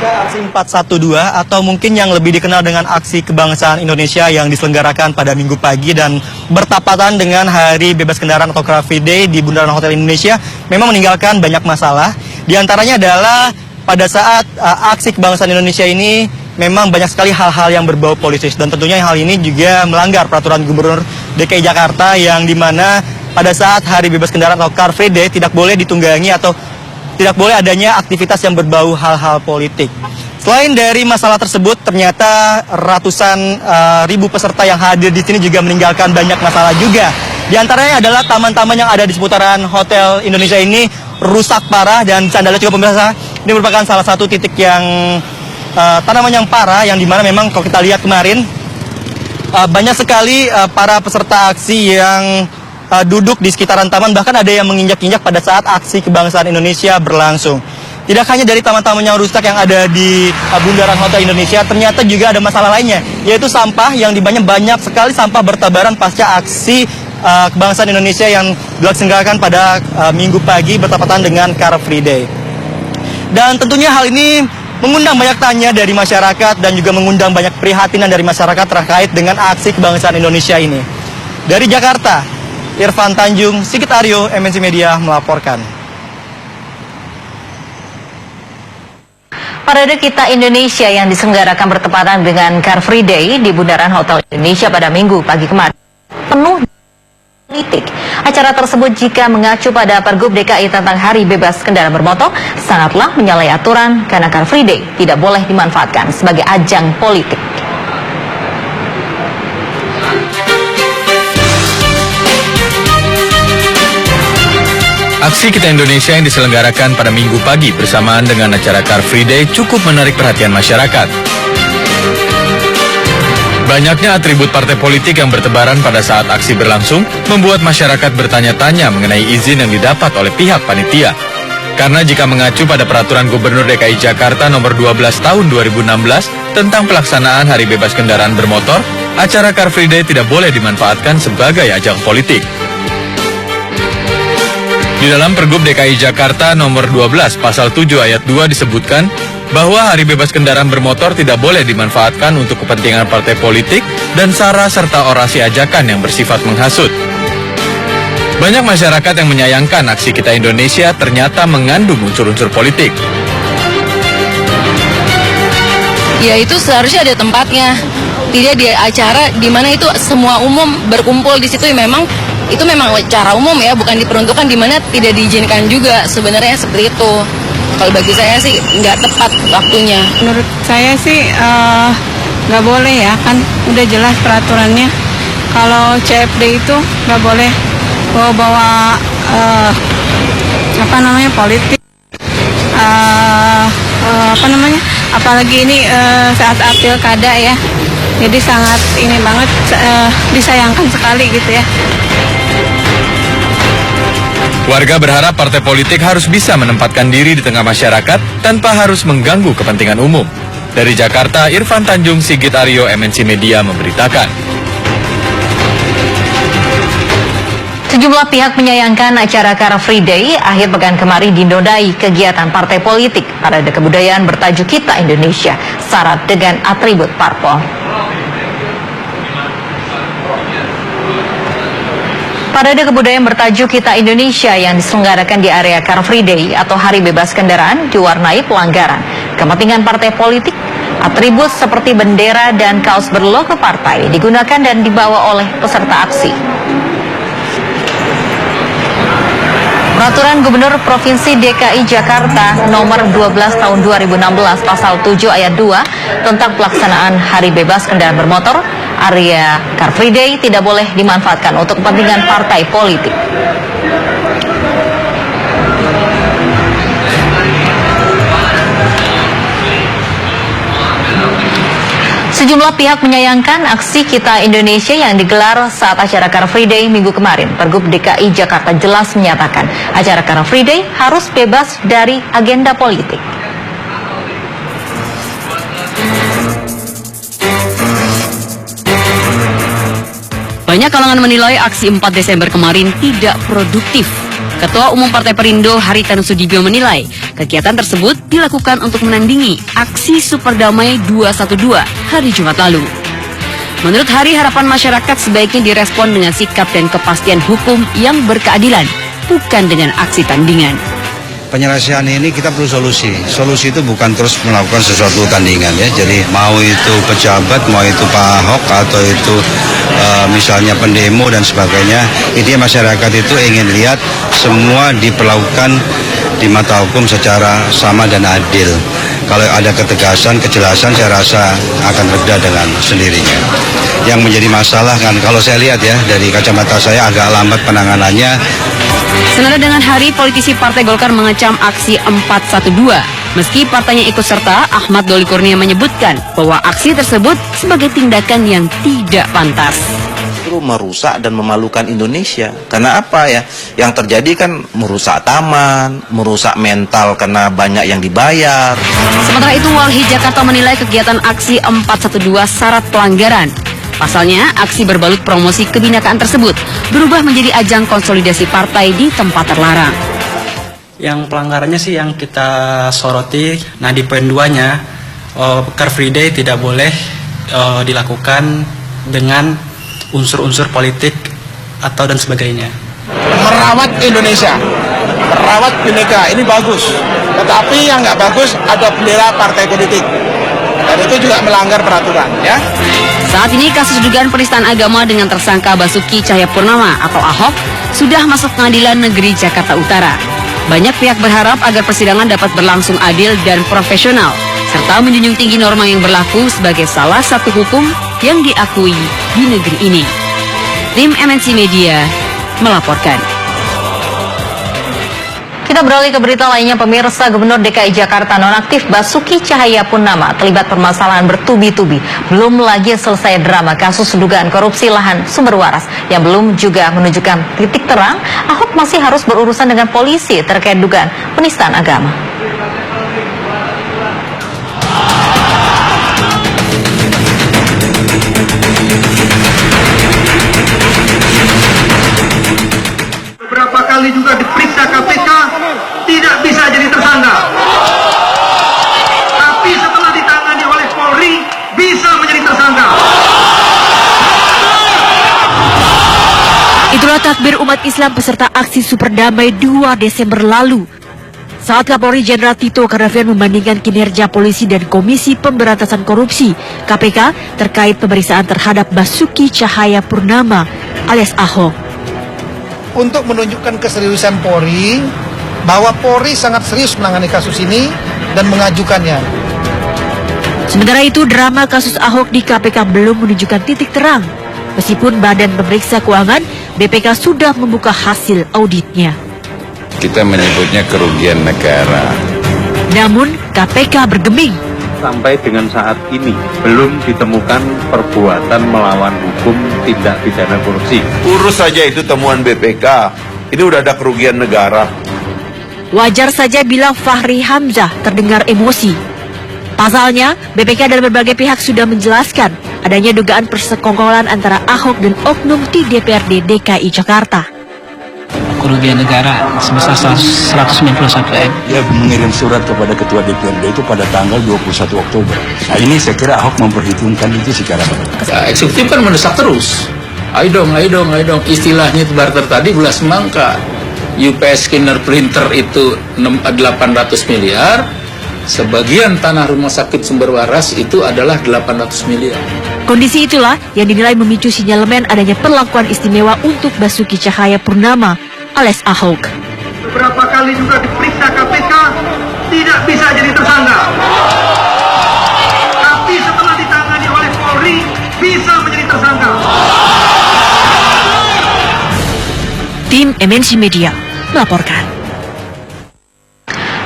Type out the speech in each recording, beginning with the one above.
Aksi 412 atau mungkin yang lebih dikenal dengan Aksi Kebangsaan Indonesia yang diselenggarakan pada Minggu pagi dan bertepatan dengan Hari Bebas Kendaraan atau Car Free Day di Bundaran Hotel Indonesia memang meninggalkan banyak masalah. Di antaranya adalah pada saat Aksi Kebangsaan Indonesia ini memang banyak sekali hal-hal yang berbau politis dan tentunya hal ini juga melanggar peraturan Gubernur DKI Jakarta yang dimana pada saat Hari Bebas Kendaraan atau Car Free Day tidak boleh ditunggangi atau tidak boleh adanya aktivitas yang berbau hal-hal politik. Selain dari masalah tersebut, ternyata ratusan ribu peserta yang hadir di sini juga meninggalkan banyak masalah juga. Di antaranya adalah taman-taman yang ada di seputaran Hotel Indonesia ini rusak parah dan bisa Anda lihat juga pemirsa, ini merupakan salah satu titik yang tanaman yang parah yang dimana memang kalau kita lihat kemarin banyak sekali para peserta aksi yang duduk di sekitaran taman, bahkan ada yang menginjak-injak pada saat Aksi Kebangsaan Indonesia berlangsung. Tidak hanya dari taman-taman yang rusak yang ada di Bundaran Hotel Indonesia, ternyata juga ada masalah lainnya, yaitu sampah yang banyak sekali sampah bertabaran pasca Aksi Kebangsaan Indonesia yang dilaksanakan pada Minggu pagi bertepatan dengan Car Free Day. Dan tentunya hal ini mengundang banyak tanya dari masyarakat dan juga mengundang banyak prihatinan dari masyarakat terkait dengan Aksi Kebangsaan Indonesia ini. Dari Jakarta, Irfan Tanjung, Sigit Aryo, MNC Media melaporkan. Parade Kita Indonesia yang diselenggarakan bertepatan dengan Car Free Day di Bundaran Hotel Indonesia pada Minggu pagi kemarin penuh politik. Acara tersebut jika mengacu pada Pergub DKI tentang Hari Bebas Kendaraan Bermotor sangatlah menyalahi aturan karena Car Free Day tidak boleh dimanfaatkan sebagai ajang politik. Aksi Kita Indonesia yang diselenggarakan pada Minggu pagi bersamaan dengan acara Car Free Day cukup menarik perhatian masyarakat. Banyaknya atribut partai politik yang bertebaran pada saat aksi berlangsung membuat masyarakat bertanya-tanya mengenai izin yang didapat oleh pihak panitia. Karena jika mengacu pada peraturan Gubernur DKI Jakarta nomor 12 tahun 2016 tentang pelaksanaan Hari Bebas Kendaraan Bermotor, acara Car Free Day tidak boleh dimanfaatkan sebagai ajang politik. Di dalam Pergub DKI Jakarta nomor 12 pasal 7 ayat 2 disebutkan bahwa Hari Bebas Kendaraan Bermotor tidak boleh dimanfaatkan untuk kepentingan partai politik dan sara serta orasi ajakan yang bersifat menghasut. Banyak masyarakat yang menyayangkan aksi Kita Indonesia ternyata mengandung unsur-unsur politik. Ya itu seharusnya ada tempatnya, tidak di acara di mana itu semua umum berkumpul di situ. Itu memang acara umum ya, bukan diperuntukkan di mana tidak diizinkan juga sebenarnya seperti itu. Kalau bagi saya sih nggak tepat waktunya. Menurut saya sih nggak boleh ya, kan udah jelas peraturannya. Kalau CFD itu nggak boleh bawa politik. Apalagi ini saat pilkada ya. Jadi sangat ini banget disayangkan sekali gitu ya. Warga berharap partai politik harus bisa menempatkan diri di tengah masyarakat tanpa harus mengganggu kepentingan umum. Dari Jakarta, Irfan Tanjung, Sigit Aryo, MNC Media memberitakan. Sejumlah pihak menyayangkan acara Car Free Day akhir pekan kemarin dinodai kegiatan partai politik. Parade kebudayaan bertajuk Kita Indonesia, syarat dengan atribut parpol. Parade kebudayaan bertajuk Kita Indonesia yang diselenggarakan di area Car Free Day atau Hari Bebas Kendaraan diwarnai pelanggaran kepentingan partai politik. Atribut seperti bendera dan kaos berlogo partai digunakan dan dibawa oleh peserta aksi. Peraturan Gubernur Provinsi DKI Jakarta nomor 12 tahun 2016 pasal 7 ayat 2 tentang pelaksanaan Hari Bebas Kendaraan Bermotor, area Car Free Day tidak boleh dimanfaatkan untuk kepentingan partai politik. Sejumlah pihak menyayangkan aksi Kita Indonesia yang digelar saat acara Car Free Day Minggu kemarin. Pergub DKI Jakarta jelas menyatakan acara Car Free Day harus bebas dari agenda politik. Banyak kalangan menilai aksi 4 Desember kemarin tidak produktif Ketua Umum Partai Perindo Haritanu Sudibyo menilai kegiatan tersebut dilakukan untuk menandingi aksi Super Damai 212 hari Jumat lalu. Menurut Hari, harapan masyarakat sebaiknya direspon dengan sikap dan kepastian hukum yang berkeadilan, bukan dengan aksi tandingan. Penyelesaian ini kita perlu solusi. Solusi itu bukan terus melakukan sesuatu tandingan ya. Jadi mau itu pejabat, mau itu Pak Ahok atau itu misalnya pendemo dan sebagainya. Intinya masyarakat itu ingin lihat semua diperlakukan di mata hukum secara sama dan adil. Kalau ada ketegasan, kejelasan, saya rasa akan reda dengan sendirinya. Yang menjadi masalah kan, kalau saya lihat ya dari kacamata saya agak lambat penanganannya. Senada dengan Hari, politisi Partai Golkar mengecam aksi 412. Meski partainya ikut serta, Ahmad Doli Kurnia menyebutkan bahwa aksi tersebut sebagai tindakan yang tidak pantas. Itu merusak dan memalukan Indonesia. Karena apa ya? Yang terjadi kan merusak taman, merusak mental karena banyak yang dibayar. Sementara itu, Walhi Jakarta menilai kegiatan aksi 412 syarat pelanggaran. Pasalnya, aksi berbalut promosi kebinekaan tersebut berubah menjadi ajang konsolidasi partai di tempat terlarang. Yang pelanggarannya sih yang kita soroti, nah di poin 2-nya, Car Free Day tidak boleh dilakukan dengan unsur-unsur politik atau dan sebagainya. Merawat Indonesia, merawat Bhinneka, ini bagus. Tetapi yang nggak bagus ada bendera partai politik. Dan itu juga melanggar peraturan, ya. Saat ini kasus dugaan penistaan agama dengan tersangka Basuki Cahayapurnama atau Ahok sudah masuk Pengadilan Negeri Jakarta Utara. Banyak pihak berharap agar persidangan dapat berlangsung adil dan profesional, serta menjunjung tinggi norma yang berlaku sebagai salah satu hukum yang diakui di negeri ini. Tim MNC Media melaporkan. Kita beralih ke berita lainnya, pemirsa. Gubernur DKI Jakarta nonaktif Basuki Cahayapurnama terlibat permasalahan bertubi-tubi. Belum lagi selesai drama kasus dugaan korupsi lahan sumber waras yang belum juga menunjukkan titik terang. Ahok masih harus berurusan dengan polisi terkait dugaan penistaan agama. Beberapa kali juga diperiksa KPK, tidak bisa jadi tersangka. Tapi setelah ditangani oleh Polri, bisa menjadi tersangka. Itulah takbir umat Islam peserta aksi Super Damai 2 Desember lalu. Saat Kapolri Jenderal Tito Karnavian membandingkan kinerja polisi dan Komisi Pemberantasan Korupsi (KPK) terkait pemeriksaan terhadap Basuki Cahayapurnama alias Ahok. Untuk menunjukkan keseriusan Polri, bahwa Polri sangat serius menangani kasus ini dan mengajukannya. Sementara itu, drama kasus Ahok di KPK belum menunjukkan titik terang. Meskipun Badan Pemeriksa Keuangan BPK sudah membuka hasil auditnya. Kita menyebutnya kerugian negara. Namun KPK bergeming. Sampai dengan saat ini belum ditemukan perbuatan melawan hukum tindak pidana korupsi. Urus saja itu temuan BPK. Ini udah ada kerugian negara. Wajar saja bila Fahri Hamzah terdengar emosi. Pasalnya, BPK dan berbagai pihak sudah menjelaskan adanya dugaan persekongkolan antara Ahok dan oknum di DPRD DKI Jakarta. Kerugian negara sebesar 191 M. Dia mengirim surat kepada Ketua DPRD itu pada tanggal 21 Oktober. Nah ini saya kira Ahok memperhitungkan itu secara baik. Eksekutif kan mendesak terus. Ayo dong. Istilahnya barter tadi gula semangka. UPS scanner printer itu 800 miliar. Sebagian tanah rumah sakit sumber waras itu adalah 800 miliar. Kondisi itulah yang dinilai memicu sinyalemen adanya perlakuan istimewa untuk Basuki Cahayapurnama alias Ahok. Beberapa kali juga diperiksa KPK, tidak bisa jadi tersangka. Tapi setelah ditangani oleh Polri, bisa menjadi tersangka. Tim MNC Media melaporkan.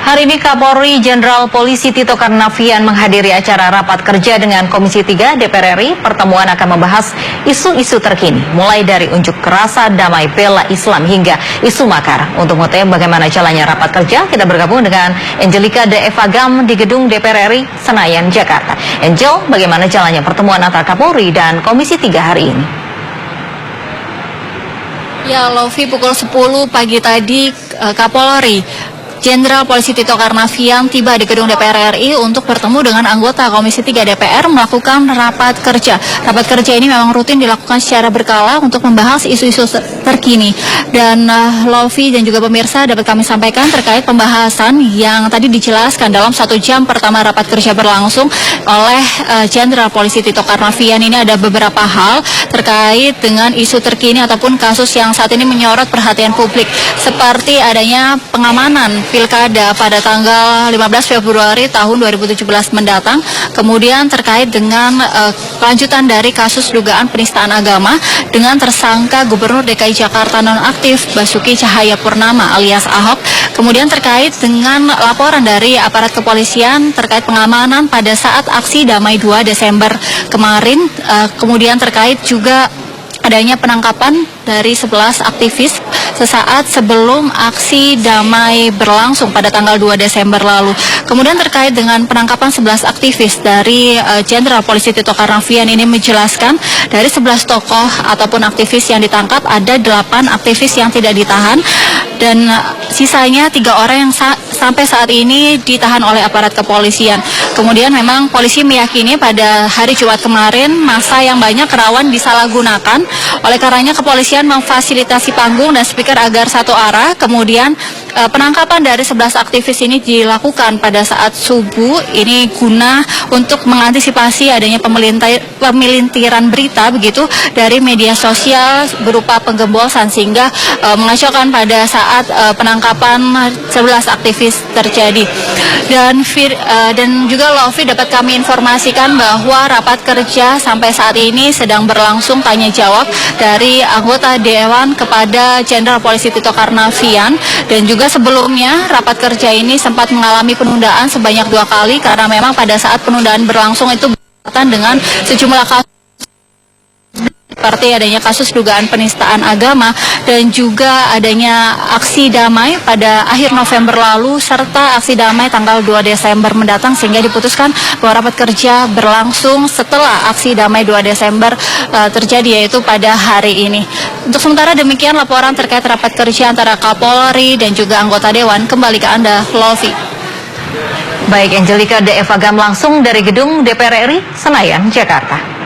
Hari ini Kapolri Jenderal Polisi Tito Karnavian menghadiri acara rapat kerja dengan Komisi 3 DPR RI. Pertemuan akan membahas isu-isu terkini, mulai dari unjuk rasa damai bela Islam hingga isu makar. Untuk mengetahui bagaimana jalannya rapat kerja, kita bergabung dengan Angelika De Evagam di gedung DPR RI Senayan, Jakarta. Angel, bagaimana jalannya pertemuan antara Kapolri dan Komisi 3 hari ini? Ya, Lofi, pukul 10 pagi tadi Kapolri Jenderal Polisi Tito Karnavian tiba di gedung DPR RI untuk bertemu dengan anggota Komisi 3 DPR melakukan rapat kerja. Rapat kerja ini memang rutin dilakukan secara berkala untuk membahas isu-isu terkini. Dan Lofi dan juga pemirsa dapat kami sampaikan terkait pembahasan yang tadi dijelaskan dalam 1 jam pertama rapat kerja berlangsung oleh Jenderal Polisi Tito Karnavian. Ini ada beberapa hal terkait dengan isu terkini ataupun kasus yang saat ini menyorot perhatian publik, seperti adanya pengamanan Pilkada pada tanggal 15 Februari tahun 2017 mendatang, kemudian terkait dengan kelanjutan dari kasus dugaan penistaan agama dengan tersangka Gubernur DKI Jakarta nonaktif Basuki Cahayapurnama alias Ahok, kemudian terkait dengan laporan dari aparat kepolisian terkait pengamanan pada saat aksi damai 2 Desember kemarin, kemudian terkait juga adanya penangkapan dari 11 aktivis sesaat sebelum aksi damai berlangsung pada tanggal 2 Desember lalu. Kemudian terkait dengan penangkapan 11 aktivis dari Jenderal Polisi Tito Karnavian ini menjelaskan dari 11 tokoh ataupun aktivis yang ditangkap ada 8 aktivis yang tidak ditahan dan sisanya 3 orang yang sampai saat ini ditahan oleh aparat kepolisian. Kemudian memang polisi meyakini pada hari Jumat kemarin masa yang banyak rawan disalahgunakan, oleh karenanya kepolisian memfasilitasi panggung dan speaker agar satu arah. Kemudian penangkapan dari 11 aktivis ini dilakukan pada saat subuh ini guna untuk mengantisipasi adanya pemelintiran berita begitu dari media sosial berupa penggembosan, sehingga mengacaukan pada saat penangkapan 11 aktivis terjadi. Dan juga Lofi dapat kami informasikan bahwa rapat kerja sampai saat ini sedang berlangsung tanya jawab dari anggota Dewan kepada Jenderal Polisi Tito Karnavian, dan juga sebelumnya rapat kerja ini sempat mengalami penundaan sebanyak 2 kali karena memang pada saat penundaan berlangsung itu berkaitan dengan sejumlah kasus seperti adanya kasus dugaan penistaan agama dan juga adanya aksi damai pada akhir November lalu serta aksi damai tanggal 2 Desember mendatang, sehingga diputuskan bahwa rapat kerja berlangsung setelah aksi damai 2 Desember terjadi, yaitu pada hari ini. Untuk sementara demikian laporan terkait rapat kerja antara Kapolri dan juga anggota Dewan. Kembali ke Anda, Lofi. Baik, Angelika De Evagam langsung dari gedung DPR RI Senayan, Jakarta.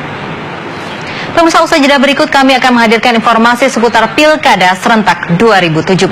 Pemirsa, usai jeda berikut kami akan menghadirkan informasi seputar Pilkada serentak 2017.